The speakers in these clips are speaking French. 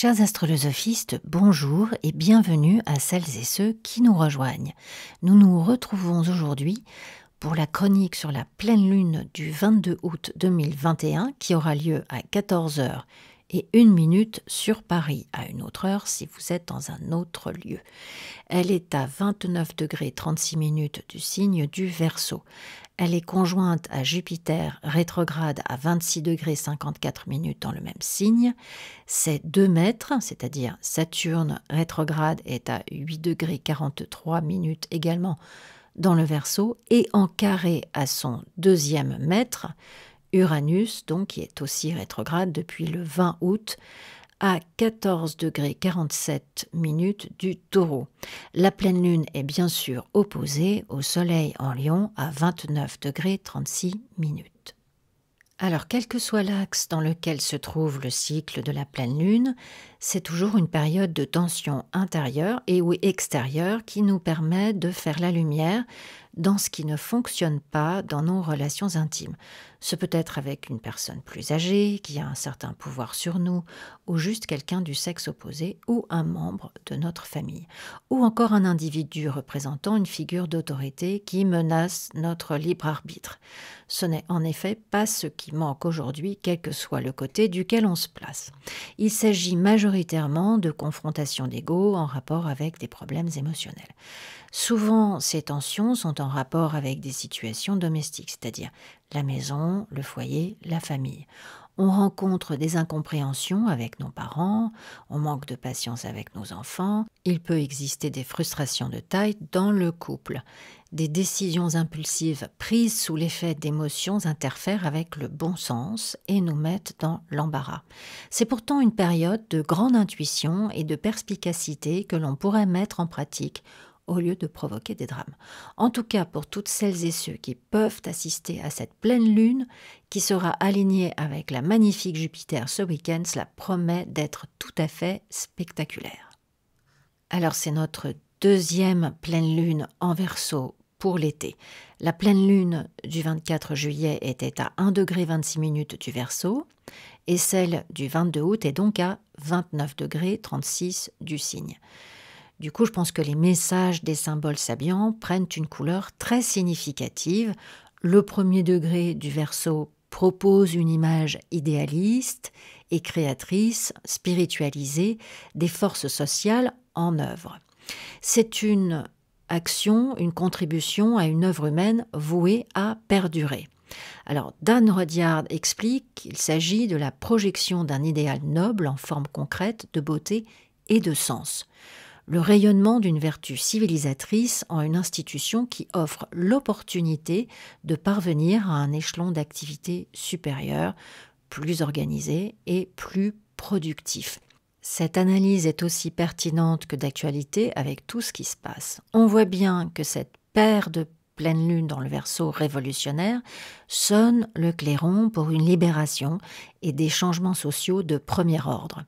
Chers astrolosophistes, bonjour et bienvenue à celles et ceux qui nous rejoignent. Nous nous retrouvons aujourd'hui pour la chronique sur la pleine lune du 22 août 2021 qui aura lieu à 14h et 1 sur Paris, à une autre heure si vous êtes dans un autre lieu. Elle est à 29 degrés 36 minutes du signe du Verseau. Elle est conjointe à Jupiter rétrograde à 26 degrés 54 minutes dans le même signe. C'est 2 mètres, c'est-à-dire Saturne rétrograde est à 8 degrés 43 minutes également dans le Verseau et en carré à son 2e maître, Uranus, donc qui est aussi rétrograde depuis le 20 août, à 14 degrés 47 minutes du Taureau. La pleine lune est bien sûr opposée au Soleil en Lion à 29 degrés 36 minutes. Alors, quel que soit l'axe dans lequel se trouve le cycle de la pleine lune, c'est toujours une période de tension intérieure et ou extérieure qui nous permet de faire la lumière dans ce qui ne fonctionne pas dans nos relations intimes. Ce peut être avec une personne plus âgée, qui a un certain pouvoir sur nous, ou juste quelqu'un du sexe opposé, ou un membre de notre famille, ou encore un individu représentant une figure d'autorité qui menace notre libre arbitre. Ce n'est en effet pas ce qui manque aujourd'hui, quel que soit le côté duquel on se place. Il s'agit majoritairement de confrontations d'ego en rapport avec des problèmes émotionnels. Souvent, ces tensions sont en rapport avec des situations domestiques, c'est-à-dire la maison, le foyer, la famille. On rencontre des incompréhensions avec nos parents, on manque de patience avec nos enfants, il peut exister des frustrations de taille dans le couple. Des décisions impulsives prises sous l'effet d'émotions interfèrent avec le bon sens et nous mettent dans l'embarras. C'est pourtant une période de grande intuition et de perspicacité que l'on pourrait mettre en pratique au lieu de provoquer des drames. En tout cas, pour toutes celles et ceux qui peuvent assister à cette pleine lune, qui sera alignée avec la magnifique Jupiter ce week-end, cela promet d'être tout à fait spectaculaire. Alors, c'est notre 2e pleine lune en Verseau pour l'été. La pleine lune du 24 juillet était à 1 degré 26 minutes du Verseau et celle du 22 août est donc à 29 degrés 36 du Cygne. Du coup, je pense que les messages des symboles sabiens prennent une couleur très significative. Le 1er degré du Verseau propose une image idéaliste et créatrice, spiritualisée, des forces sociales en œuvre. C'est une action, une contribution à une œuvre humaine vouée à perdurer. Alors, Dan Rudyard explique qu'il s'agit de la projection d'un idéal noble en forme concrète de beauté et de sens. Le rayonnement d'une vertu civilisatrice en une institution qui offre l'opportunité de parvenir à un échelon d'activité supérieur, plus organisé et plus productif. Cette analyse est aussi pertinente que d'actualité avec tout ce qui se passe. On voit bien que cette paire de pleine lune dans le Verseau révolutionnaire sonne le clairon pour une libération et des changements sociaux de premier ordre.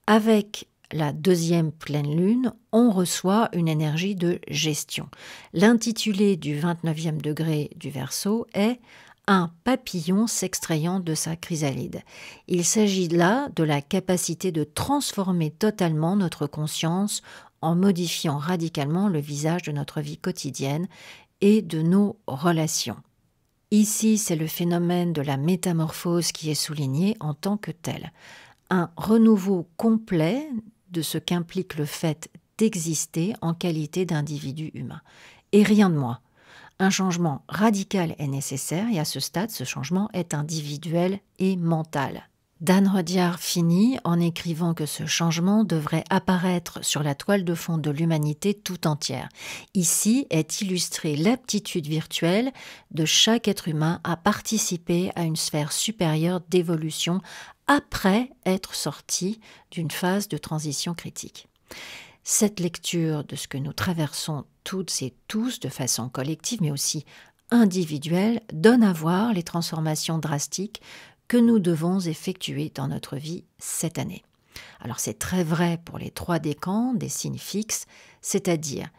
Avec la 2e pleine lune, on reçoit une énergie de gestion. L'intitulé du 29e degré du Verseau est « Un papillon s'extrayant de sa chrysalide ». Il s'agit là de la capacité de transformer totalement notre conscience en modifiant radicalement le visage de notre vie quotidienne et de nos relations. Ici, c'est le phénomène de la métamorphose qui est souligné en tant que tel. Un renouveau complet de ce qu'implique le fait d'exister en qualité d'individu humain. Et rien de moins. Un changement radical est nécessaire et à ce stade, ce changement est individuel et mental. Dan Rudyard finit en écrivant que ce changement devrait apparaître sur la toile de fond de l'humanité tout entière. Ici est illustrée l'aptitude virtuelle de chaque être humain à participer à une sphère supérieure d'évolution après être sorti d'une phase de transition critique. Cette lecture de ce que nous traversons toutes et tous de façon collective mais aussi individuelle donne à voir les transformations drastiques que nous devons effectuer dans notre vie cette année. Alors c'est très vrai pour les 3 décans des signes fixes, c'est-à-dire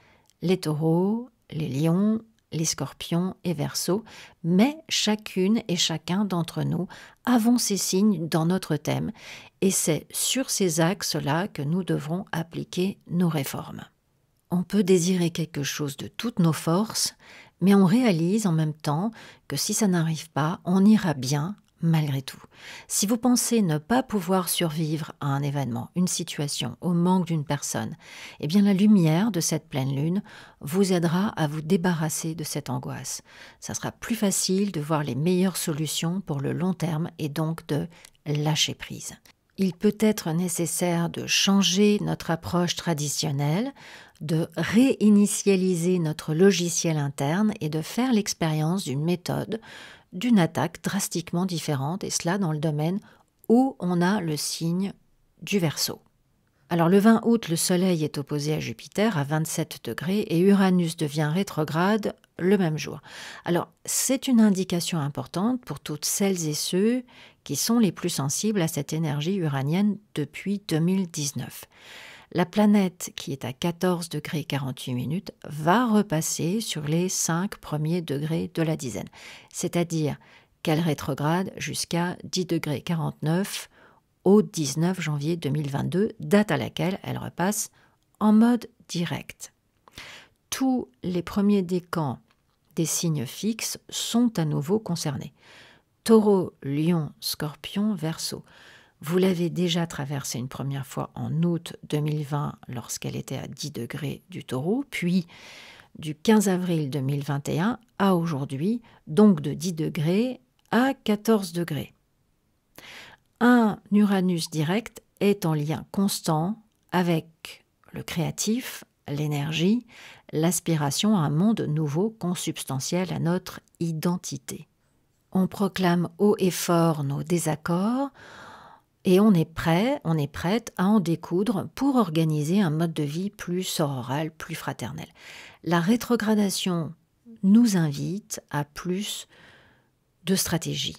les taureaux, les lions, les Scorpions et Verseaux, mais chacune et chacun d'entre nous avons ces signes dans notre thème, et c'est sur ces axes-là que nous devrons appliquer nos réformes. On peut désirer quelque chose de toutes nos forces, mais on réalise en même temps que si ça n'arrive pas, on ira bien malgré tout. Si vous pensez ne pas pouvoir survivre à un événement, une situation, au manque d'une personne, eh bien la lumière de cette pleine lune vous aidera à vous débarrasser de cette angoisse. Ça sera plus facile de voir les meilleures solutions pour le long terme et donc de lâcher prise. Il peut être nécessaire de changer notre approche traditionnelle, de réinitialiser notre logiciel interne et de faire l'expérience d'une méthode, d'une attaque drastiquement différente, et cela dans le domaine où on a le signe du Verseau. Alors le 20 août, le Soleil est opposé à Jupiter à 27 degrés et Uranus devient rétrograde le même jour. Alors c'est une indication importante pour toutes celles et ceux qui sont les plus sensibles à cette énergie uranienne depuis 2019. La planète, qui est à 14 degrés 48 minutes, va repasser sur les 5 premiers degrés de la dizaine, c'est-à-dire qu'elle rétrograde jusqu'à 10 degrés 49 au 19 janvier 2022, date à laquelle elle repasse en mode direct. Tous les premiers décans des signes fixes sont à nouveau concernés. Taureau, Lion, Scorpion, Verseau. Vous l'avez déjà traversée une première fois en août 2020 lorsqu'elle était à 10 degrés du Taureau, puis du 15 avril 2021 à aujourd'hui, donc de 10 degrés à 14 degrés. Un Uranus direct est en lien constant avec le créatif, l'énergie, l'aspiration à un monde nouveau consubstantiel à notre identité. On proclame haut et fort nos désaccords et on est prête à en découdre pour organiser un mode de vie plus sororal, plus fraternel. La rétrogradation nous invite à plus de stratégie,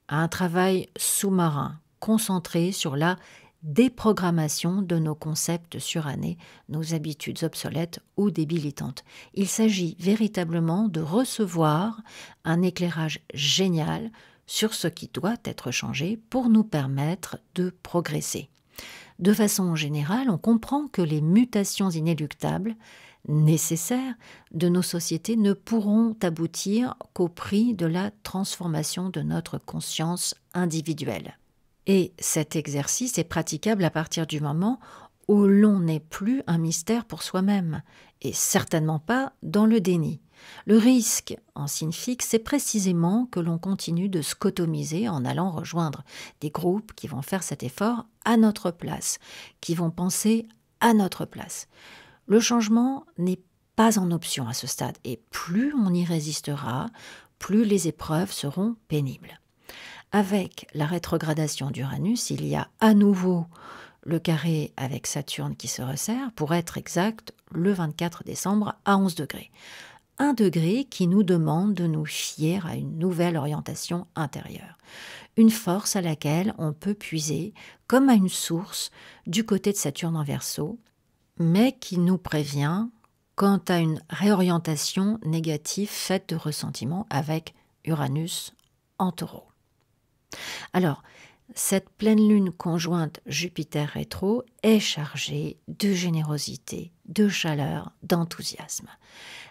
à un travail sous-marin, concentré sur la déprogrammation de nos concepts surannés, nos habitudes obsolètes ou débilitantes. Il s'agit véritablement de recevoir un éclairage génial sur ce qui doit être changé pour nous permettre de progresser. De façon générale, on comprend que les mutations inéluctables, nécessaires de nos sociétés ne pourront aboutir qu'au prix de la transformation de notre conscience individuelle. Et cet exercice est praticable à partir du moment où l'on n'est plus un mystère pour soi-même, et certainement pas dans le déni. Le risque en signe fixe, c'est précisément que l'on continue de scotomiser en allant rejoindre des groupes qui vont faire cet effort à notre place, qui vont penser à notre place. Le changement n'est pas en option à ce stade, et plus on y résistera, plus les épreuves seront pénibles. Avec la rétrogradation d'Uranus, il y a à nouveau le carré avec Saturne qui se resserre, pour être exact, le 24 décembre à 11 degrés. 1 degré qui nous demande de nous fier à une nouvelle orientation intérieure. Une force à laquelle on peut puiser comme à une source du côté de Saturne en Verseau, mais qui nous prévient quant à une réorientation négative faite de ressentiment avec Uranus en Taureau. Alors, cette pleine lune conjointe Jupiter rétro est chargée de générosité, de chaleur, d'enthousiasme.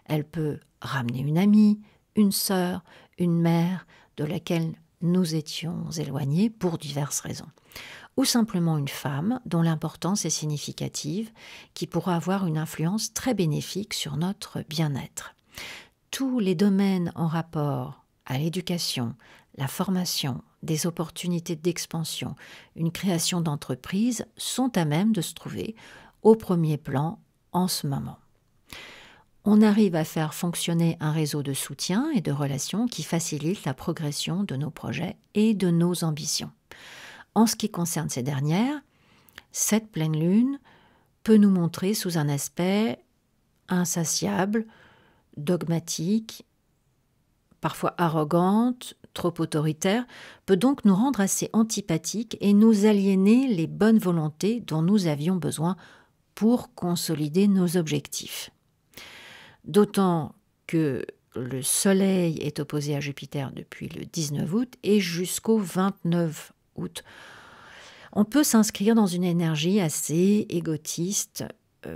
Elle peut ramener une amie, une sœur, une mère de laquelle nous étions éloignés pour diverses raisons. Ou simplement une femme dont l'importance est significative, qui pourra avoir une influence très bénéfique sur notre bien-être. Tous les domaines en rapport à l'éducation, la formation, des opportunités d'expansion, une création d'entreprise sont à même de se trouver au premier plan en ce moment. On arrive à faire fonctionner un réseau de soutien et de relations qui facilite la progression de nos projets et de nos ambitions. En ce qui concerne ces dernières, cette pleine lune peut nous montrer sous un aspect insatiable, dogmatique, parfois arrogante, trop autoritaire, peut donc nous rendre assez antipathiques et nous aliéner les bonnes volontés dont nous avions besoin pour consolider nos objectifs. D'autant que le Soleil est opposé à Jupiter depuis le 19 août et jusqu'au 29 août. On peut s'inscrire dans une énergie assez égotiste,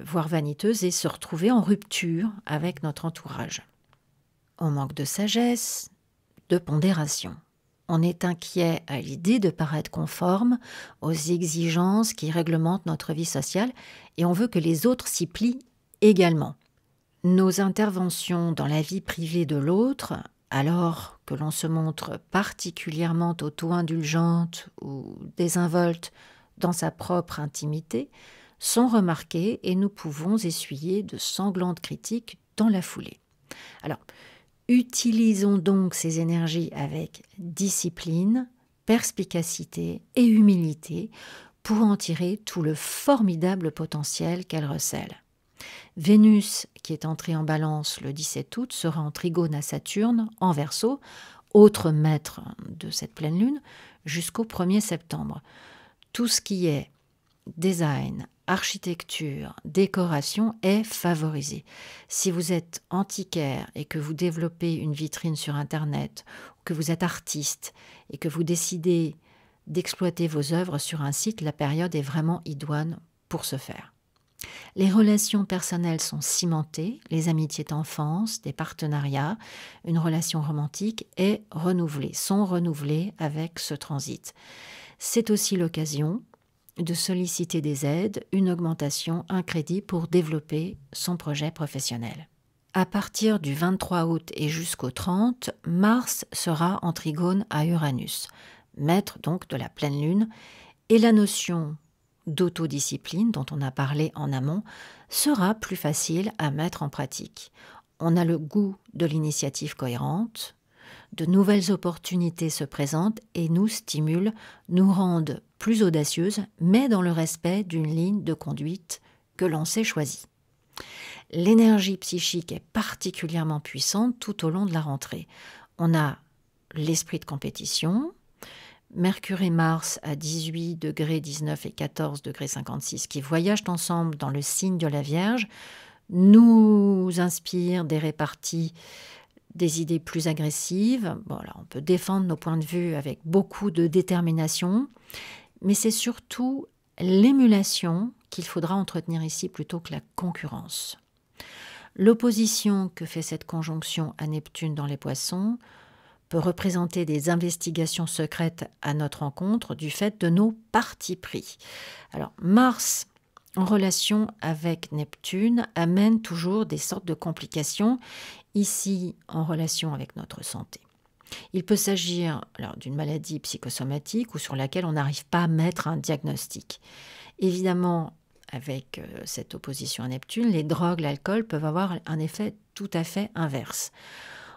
voire vaniteuse, et se retrouver en rupture avec notre entourage. On manque de sagesse, de pondération. On est inquiet à l'idée de paraître conforme aux exigences qui réglementent notre vie sociale et on veut que les autres s'y plient également. Nos interventions dans la vie privée de l'autre, alors que l'on se montre particulièrement auto-indulgente ou désinvolte dans sa propre intimité, sont remarquées et nous pouvons essuyer de sanglantes critiques dans la foulée. Alors, utilisons donc ces énergies avec discipline, perspicacité et humilité pour en tirer tout le formidable potentiel qu'elles recèlent. Vénus, qui est entrée en Balance le 17 août, sera en trigone à Saturne, en Verseau, autre maître de cette pleine lune, jusqu'au 1er septembre. Tout ce qui est design, architecture, décoration est favorisé. Si vous êtes antiquaire et que vous développez une vitrine sur Internet, ou que vous êtes artiste et que vous décidez d'exploiter vos œuvres sur un site, la période est vraiment idoine pour ce faire. Les relations personnelles sont cimentées, les amitiés d'enfance, des partenariats, une relation romantique sont renouvelées avec ce transit. C'est aussi l'occasion de solliciter des aides, une augmentation, un crédit pour développer son projet professionnel. À partir du 23 août et jusqu'au 30, Mars sera en trigone à Uranus, maître donc de la pleine lune, et la notion d'autodiscipline dont on a parlé en amont sera plus facile à mettre en pratique. On a le goût de l'initiative cohérente, de nouvelles opportunités se présentent et nous stimulent, nous rendent plus audacieuses, mais dans le respect d'une ligne de conduite que l'on s'est choisie. L'énergie psychique est particulièrement puissante tout au long de la rentrée. On a l'esprit de compétition, Mercure et Mars à 18 degrés 19 et 14 degrés 56 qui voyagent ensemble dans le signe de la Vierge nous inspirent des réparties, des idées plus agressives. Voilà, on peut défendre nos points de vue avec beaucoup de détermination, mais c'est surtout l'émulation qu'il faudra entretenir ici plutôt que la concurrence. L'opposition que fait cette conjonction à Neptune dans les Poissons peut représenter des investigations secrètes à notre encontre du fait de nos partis pris. Alors, Mars, en relation avec Neptune, amène toujours des sortes de complications, ici en relation avec notre santé. Il peut s'agir d'une maladie psychosomatique ou sur laquelle on n'arrive pas à mettre un diagnostic. Évidemment, avec cette opposition à Neptune, les drogues, l'alcool peuvent avoir un effet tout à fait inverse.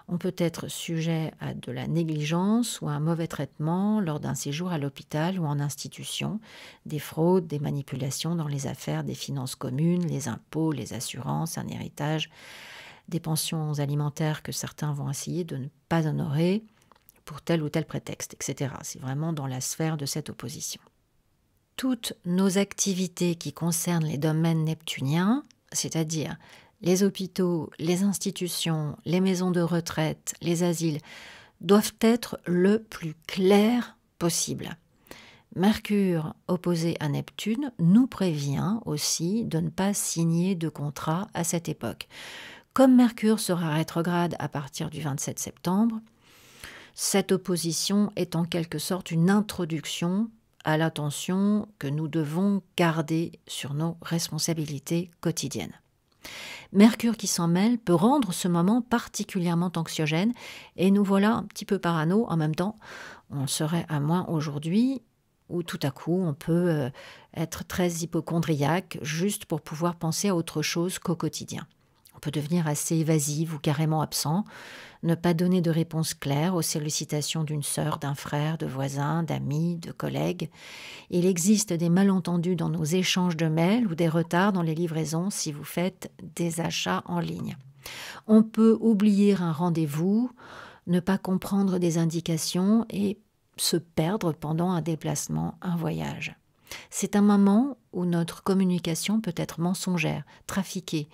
On peut être sujet à de la négligence ou à un mauvais traitement lors d'un séjour à l'hôpital ou en institution, des fraudes, des manipulations dans les affaires, des finances communes, les impôts, les assurances, un héritage, des pensions alimentaires que certains vont essayer de ne pas honorer pour tel ou tel prétexte, etc. C'est vraiment dans la sphère de cette opposition. Toutes nos activités qui concernent les domaines neptuniens, c'est-à-dire les hôpitaux, les institutions, les maisons de retraite, les asiles, doivent être le plus claires possible. Mercure opposé à Neptune nous prévient aussi de ne pas signer de contrat à cette époque. Comme Mercure sera rétrograde à partir du 27 septembre, cette opposition est en quelque sorte une introduction à l'attention que nous devons garder sur nos responsabilités quotidiennes. Mercure qui s'en mêle peut rendre ce moment particulièrement anxiogène et nous voilà un petit peu parano. En même temps, on serait à moins aujourd'hui où tout à coup on peut être très hypocondriaque juste pour pouvoir penser à autre chose qu'au quotidien. On peut devenir assez évasif ou carrément absent, ne pas donner de réponse claire aux sollicitations d'une sœur, d'un frère, de voisins, d'amis, de collègues. Il existe des malentendus dans nos échanges de mails ou des retards dans les livraisons si vous faites des achats en ligne. On peut oublier un rendez-vous, ne pas comprendre des indications et se perdre pendant un déplacement, un voyage. C'est un moment où notre communication peut être mensongère, trafiquée,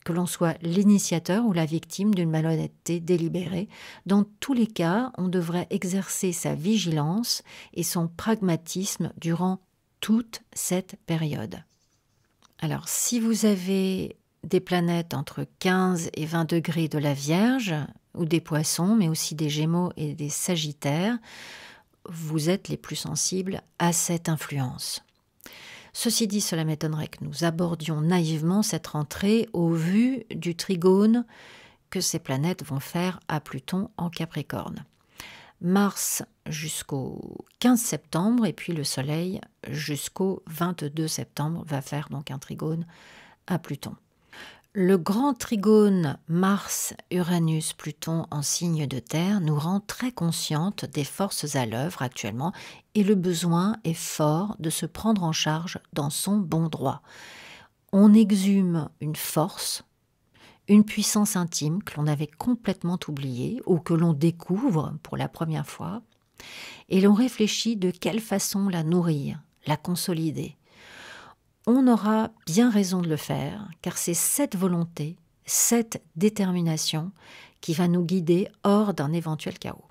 que l'on soit l'initiateur ou la victime d'une malhonnêteté délibérée. Dans tous les cas, on devrait exercer sa vigilance et son pragmatisme durant toute cette période. Alors, si vous avez des planètes entre 15 et 20 degrés de la Vierge, ou des Poissons, mais aussi des Gémeaux et des Sagittaires, vous êtes les plus sensibles à cette influence. Ceci dit, cela m'étonnerait que nous abordions naïvement cette rentrée au vu du trigone que ces planètes vont faire à Pluton en Capricorne. Mars jusqu'au 15 septembre et puis le Soleil jusqu'au 22 septembre va faire donc un trigone à Pluton. Le grand trigone Mars-Uranus-Pluton en signe de terre nous rend très conscientes des forces à l'œuvre actuellement et le besoin est fort de se prendre en charge dans son bon droit. On exhume une force, une puissance intime que l'on avait complètement oubliée ou que l'on découvre pour la première fois et l'on réfléchit de quelle façon la nourrir, la consolider. On aura bien raison de le faire, car c'est cette volonté, cette détermination qui va nous guider hors d'un éventuel chaos.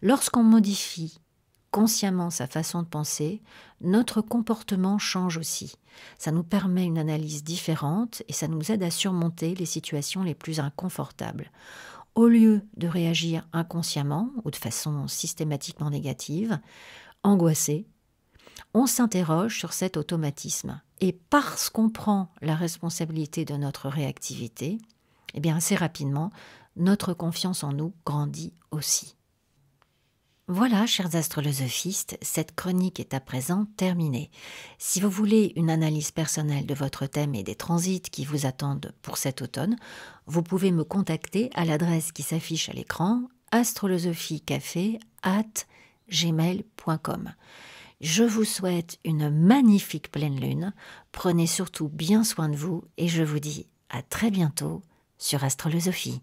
Lorsqu'on modifie consciemment sa façon de penser, notre comportement change aussi. Ça nous permet une analyse différente et ça nous aide à surmonter les situations les plus inconfortables. Au lieu de réagir inconsciemment ou de façon systématiquement négative, angoissé, on s'interroge sur cet automatisme. Et parce qu'on prend la responsabilité de notre réactivité, eh bien assez rapidement, notre confiance en nous grandit aussi. Voilà, chers astrolosophistes, cette chronique est à présent terminée. Si vous voulez une analyse personnelle de votre thème et des transits qui vous attendent pour cet automne, vous pouvez me contacter à l'adresse qui s'affiche à l'écran astrolosophicafé@gmail.com. Je vous souhaite une magnifique pleine lune, prenez surtout bien soin de vous et je vous dis à très bientôt sur Astrolosophie.